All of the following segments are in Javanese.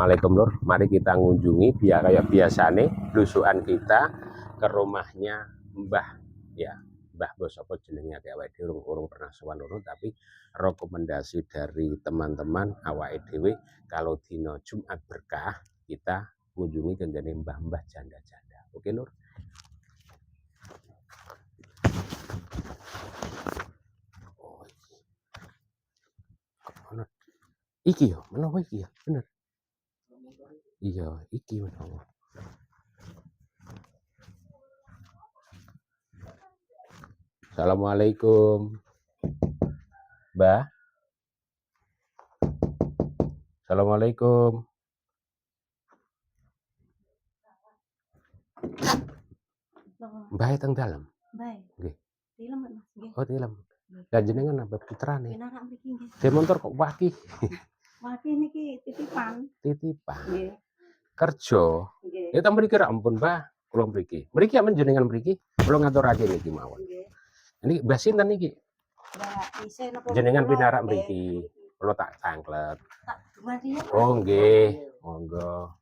Assalamualaikum Lur, mari kita ngunjungi biar kayak biasane blusukan kita ke rumahnya Mbah ya. Mbah bos apa jenenge awake dhewe urung pernah sowan ngono, tapi rekomendasi dari teman-teman awake dhewe kalau dina Jumat berkah kita ngunjungi kenjane mbah-mbah janda-janda. Oke Lur. Oh, iki yo, menapa iki ya? Bener. Iya, iki menapa. Assalamualaikum. Mbah. Assalamualaikum. Mbah teng dalem. Baik. Nggih. Tilem Mas nggih. Oh, tilem. Lah jenengan apa putrane? Pinarak mriki nggih. Dia motor kok waki. Waki niki titipan. Titipan. Nggih. Kerja. Nggih. Ya ta mriki ra ampun, Mbah. Kula mriki. Mriki amen jenengan mriki. Kula ngaturake niki mawon. Nggih. Niki Mbah sinten niki? Mbak Isen napa Jenengan kula, pinarak nggih. mriki. Kula tak tangklet. Tak dumadi ya. Oh, nggih. Monggo.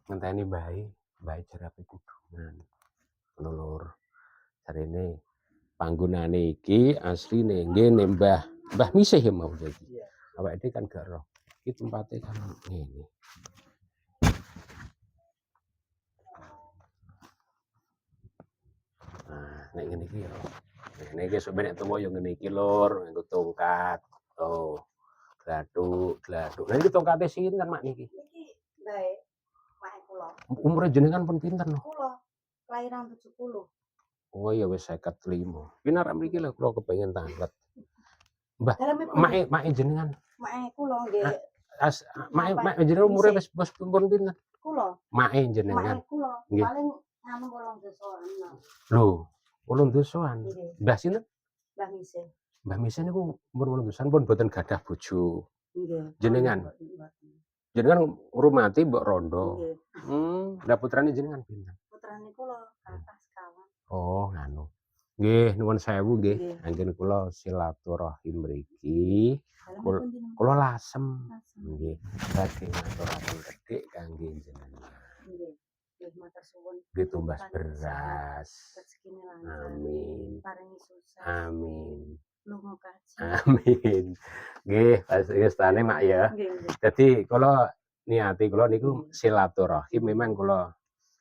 Ngenteni Mbah jerape kudungan. Ngono Lur. Jarene panggonane iki asline nggih Mbah misih ya mau jadi. Awake dhewe kan gak roh. Iki tempate kan ngene. Nah, nek ngene iki ya. Ngene iki sok nek tuwa ya ngene iki Lur, nggo tongkat. Oh. Glathuk. Nah iki tongkate sinten Mak niki? Niki bae. Mak kula. Umure jenengan pun pinten no? Kula kelahiran 70. Oh ya wis 55. Pinarak mriki lho kula kepengin tanglet. Mbah, Daleme make jenengan. Mak kula nggih. Mak jenengan umure wis pun pinten? Kula. Make jenengan. Mak kula Nggih. paling anu 8 Lho, 8 Nggih. Mbah sinten? Mbah Isen. Mbah Misen niku umur 8 pun boten gadah bojo. Nggih. Jenengan. Jenengan ngrumati mbok rondo. Nggih. Lah putrane jenengan pinten? Putrane kula kathah sekawan. Oh, nganu. Nggih, nuwun sewu nggih. Nggih. Anggen kula silaturahim mriki. Kula lasem. Nggih. Badhe ngaturaken redhik kangge jenengan. Nggih. Nggih matur suwun. Nggih tumbas beras. Rezekine lancar. Amin. Paringi sukses. Amin. Lunga kaji. Amin. Nggih, pastane Mak ya. Nggih. Dadi kula niati kula niku silaturahim memang kula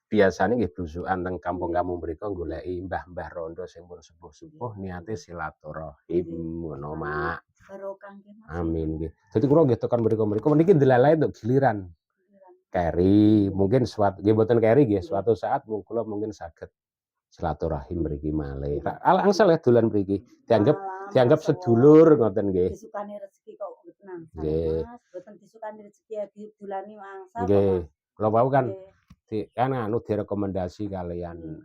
biasane nggih blusukan teng kampung-kampung mriku goleki mbah-mbah rondo sing pun sepuh-sepuh niate silaturahim ngono Mak. Barokah nggih Mas. Amin nggih. Dadi kula nggih tekan mriku niki ndelalae untuk giliran. Keri, mungkin suatu nggih mboten keri nggih, suatu saat kula mungkin saged silaturahim mriki malih. Angsal ya dolan mriki. Dianggap sedulur ngoten nggih. Disukani rezeki kok mboten angsal. Nggih. Mas, mboten disukani rezeki ya didulani angsal. Nggih. Kula wau kan Nggih. kan direkomendasi kalian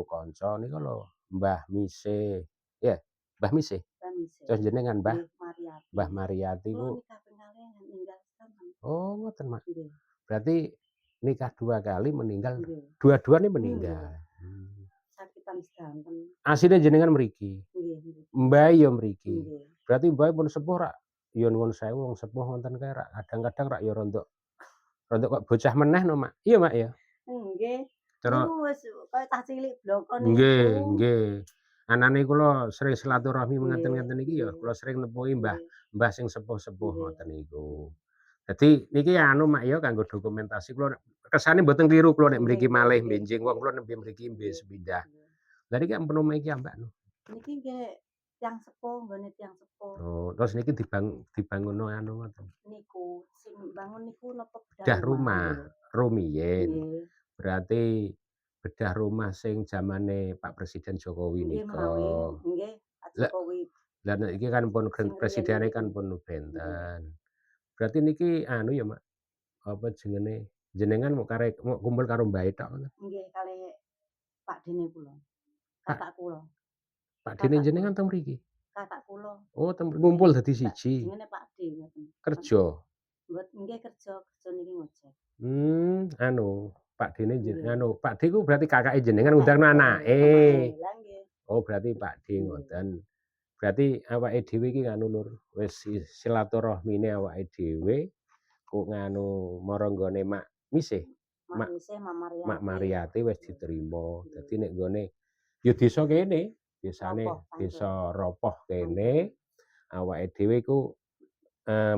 kanca niku lho Mbah Mise. Ya, Mbah Mise. Mbah Mise. Terus jenengan Mbah Mariati. Mbah Mariati ku. Nikah pengalih ninggal sampean. Oh, ngoten Mak. Nggih. Berarti nikah 2 kali meninggal. Nggih. Dua-duanya meninggal. Sakitan sedanten. Asline jenengan mriki. Nggih. Mbah ya mriki. Nggih. Berarti mbah pun sepuh rak. Ya nuwun sewu wong sepuh wonten kae rak kadang-kadang rak ya rontok kok bocah meneh no Mak. Iya Mak ya. Nggih. Terus Niku wis kaya tah cilik bloko niku. nggih. Anane kula sering silaturahmi ngeten-ngeten iki ya, kula sering nepuhi mbah sing sepuh-sepuh ngoten niku. Dadi niki anu Mak ya kanggo dokumentasi kula kersane mboten kliru kula nek mriki malih benjing wong kula nembe mriki mbe sepindah. Lah niki ampun omahe iki ambak no. Niki nggih tiyang sepuh, nggone tiyang sepuh. Oh, terus niki dibangunno anu ngoten. Niku sing bangun niku napa Bedah rumah, rumiyin. Nggih. Berarti bedah rumah sing zamane Pak Presiden Jokowi Nggih nika. menawi nggih Pak Jokowi. Lah nek iki kan pun presidene kan pun benten. Berarti niki anu ya Mak. Apa jenenge? Jenengan mau kumpul karo Mbah tok ngono. Nggih kalih Pak Dene kula. Kakak kula. Pak Dene jenengan teng mriki. Kakak kula. Oh, ngumpul dadi siji. Jenenge Pak D ngoten. Kerja. Nggih kerja niki ngojek. Anu Pak Dene Pak D ku berarti kakake jenengan ngundang anake. Lah nggih. Oh, berarti Pak D ngoten. Berarti awake dhewe iki nganu Lur, wis silaturahmine awake dhewe kok nganu mara nggone Mak Misih. Mak Misih, Mak Mariati. Mak Mariati wis diterima. Dadi nek nggone ya desa kene, desane Ropoh, desa Ropoh kene, awake dhewe iku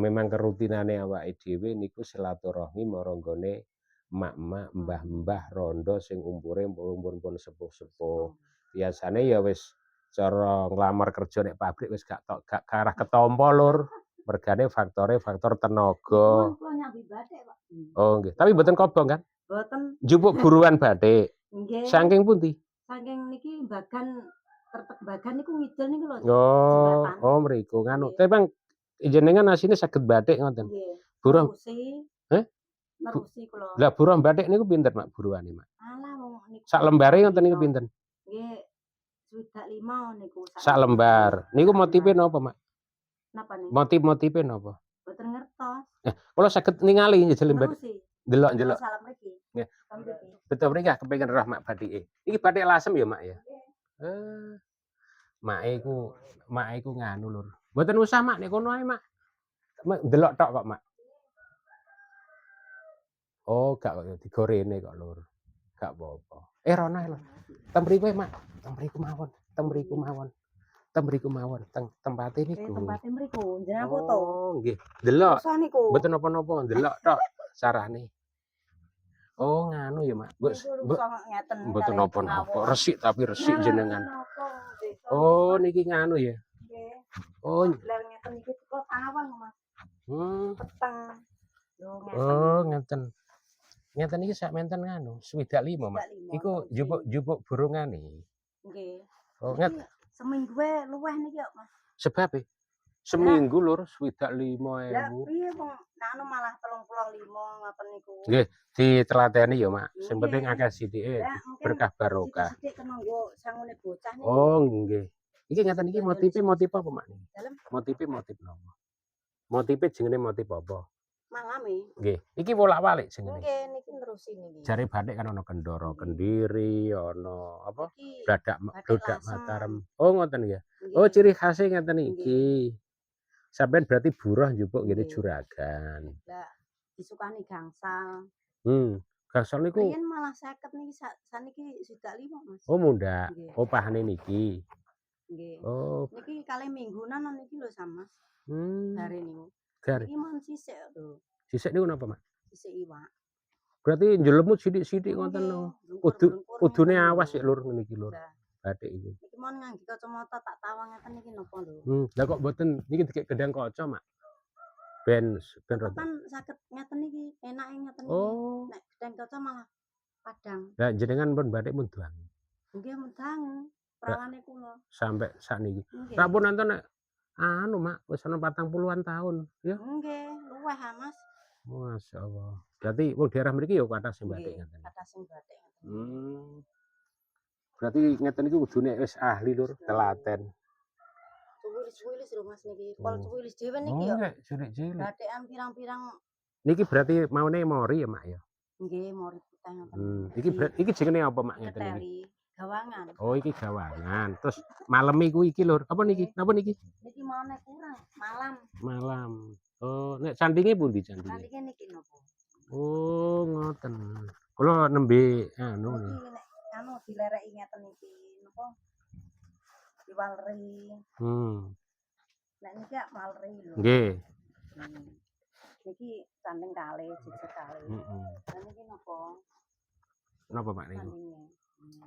memang kerutinane awake dhewe niku silaturahmi mara nggone emak-emak, mbah-mbah rondo sing umure pun sepuh-sepuh. Biasane ya wis cara nglamar kerja nek pabrik wis gak ke arah ketampa Lur. Mergane faktor tenaga. Kula nyambi batik, Pak. Oh nggih, tapi mboten kobong kan? Mboten. Njupuk buruan batik. Nggih. Saking pundi? Saking niki Bagan, Kertek Bagan niku ngidul niku lho. Oh, Jembatan. oh mriku nganu. Nggih. Tapi Bang jenengan asline saged batik ngoten. Nggih. Buruh. Nerusi. Heh? Nerusi kula. Lah buruh batik niku pinten Mak buruane Mak? Alah wong niku. Sak lembare ngoten niku pinten? Nggih. 65 niku Sak lembar. Niku motife napa Mak? Napa nih? Motif-motife napa? Mboten ngertos. Kula saged ningali njejel batik. Nerusi. Delok-delok. Salam mriki. Nggih. Mriki. Betul mriki kepengin roh Mak batike. Iki batik lasem ya Mak ya? Nggih. Make iku nganu Lur. Mboten usah Mak nek kono ae Mak. Delok tok kok Mak. Oh, gak kok digorene kok Lur. Gak apa-apa. Rono ae Lur. Teng mriku Mak. Teng mriku mawon. Teng mriku mawon. Teng mriku mawon. Teng tempate niku. Tempate mriku, jenengan foto. Oh, nggih. Delok. Foto niku. Mboten napa-napa, delok tok carane. Oh, nganu ya Mak. Mboten napa-napa. Resik tapi resik jenengan. Oh, niki nganu ya. Nggih. Oh, Lah ngeten iki kok tawang, Mas. Peteng. Lho oh ngeten. Ngeten iki sak menten nganu, 65 Mak. Iku jupuk burungane. Nggih. Oh, Seminggu wae luweh niki kok, Mas. Sebab seminggu Lur 65.000. Lah piye wong anu malah 35 ngoten niku. Nggih, ditelateni ya Mak. Sing penting akeh sithike Lah berkah barokah. sithik kena nggo sangune bocah niku. Oh, nggih. Iki ngeten iki motif apa Mak? Dalem Motif napa? Motife jenenge motif apa? malame. Nggih, iki wolak-walik jenenge. Nggih, niki nerusi niki. Jare batik kan ana Kendara Kendiri, ana apa? Iki Blodak Mataram. Oh, ngoten ya. Oh, ciri khasé ngeten iki. Sampeyan berarti buruh njupuk ngene juragan. Lah disukani gangsal. Gangsal niku Riyen malah 50 niki saniki 1,5 Mas. Oh, mundak. Oh, pahane niki. Nggih. Oh. Niki kalih minggunan niki lho Mas. Gare niku. Gare. Iki mon sisik lho. Sisik niku napa, Mak? Sisik iwak. Berarti njelemut sithik-sithik ngoten lho. Udune awas ya Lur ngene iki Lur. Batik iki. Iki mon ngangge kacamata tak tawang ngeten iki napa lho. Lah kok mboten niki dikek gendang kaca, Mak? Ben rada. Kan saged ngeten iki, enake ngeten iki. Oh. Nek gendang kaca malah padang. Lah jenengan pun batik mun duang. Nggih mendang. Perawane kula. Sampai sakniki. Rapun nonton nek anu Mak, wis ana 40-an tahun, ya. Nggih, luweh ha Mas. Masyaallah. Berarti wong daerah mriki ya kathah sing batik ngeten. Kathah sing batik. Berarti ngeten iki kudune wis ahli Lur, telaten. Cuwilis-cuwilis lho Mas niki. Kol cuwilis dhewe niki ya. Nggih, cilik-cilik. Batikan pirang-pirang. Niki berarti maune mori ya Mak ya? Nggih, mori putih ngoten. Iki jenenge apa Mak ngeten iki? Keteri, gawangan. Oh, iki gawangan. Terus malam iku iki Lur, apa niki? Napa niki? Niki maune kurang, malam. Malam. Oh, nek sandinge pundi sandinge? Sandinge niki napa? Oh, ngoten. Kula nembe anu. Niki nek anu dilereki ngeten iki napa? Diwaleri. Nek niki waleri lho. Nggih. Niki sanding kalih, jejeg kalih. Lah niki napa? Napa Mak niku? Sandinge.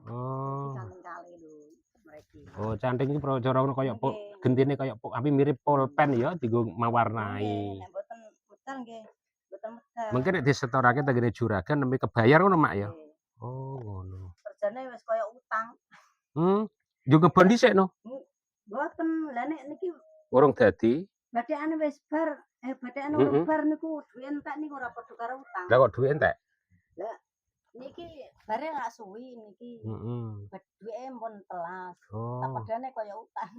Oh. Sanding kalih lho mriki. Oh, canting iki cara kaya gentine kaya tapi mirip pulpen ya dienggo mawarnai. Nek mboten medal nggih. Mboten medal. Mungkin nek disetorake tenggene juragan nembe kebayar ngono Mak ya? Oh, ngono. Kerjane wis kaya utang. Yo kebon dhisik no? Mboten. Lah nek niki urung dadi. batikane wis bar, batikane urung bar niku duwe entek niku ora padha karo utang. Lah kok duwe entek? Lah niki bare lak suwi niki. Duweke pun telas. Tak padane kaya utang.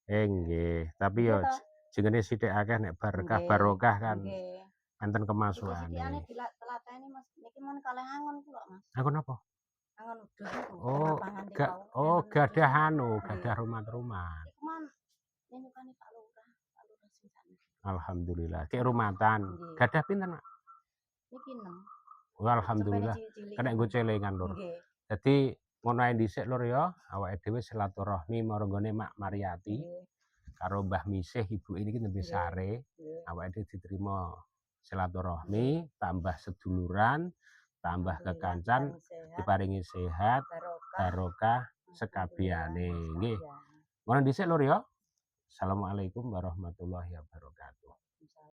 Nggih, tapi yo jenenge sithik akeh nek berkah barokah kan. Nggih. Enten kemasuane. Sikane dilateni Mas. Niki mon kalih angon kula Mas. Angon apa? Angon udus niku. Oh, gadah anu, gadah rumah-rumah. Iku mon Alhamdulillah. Kayak rumatan. Nggih. Gadah pinten, Mak? Niki 6. Alhamdulillah. Kena nggo celengan, Lur. Nggih. Dadi ngono ae dhisik, Lur ya. Awake dhewe silaturahmi margane Mak Mariati karo Mbah Misih ibuke niki nembe sare. Awake dhewe diterima silaturahmi, tambah seduluran, tambah kekancan, diparingi sehat, barokah sekabehane. Nggih. Ngono dhisik, Lur ya. Assalamualaikum warahmatullahi wabarakatuh.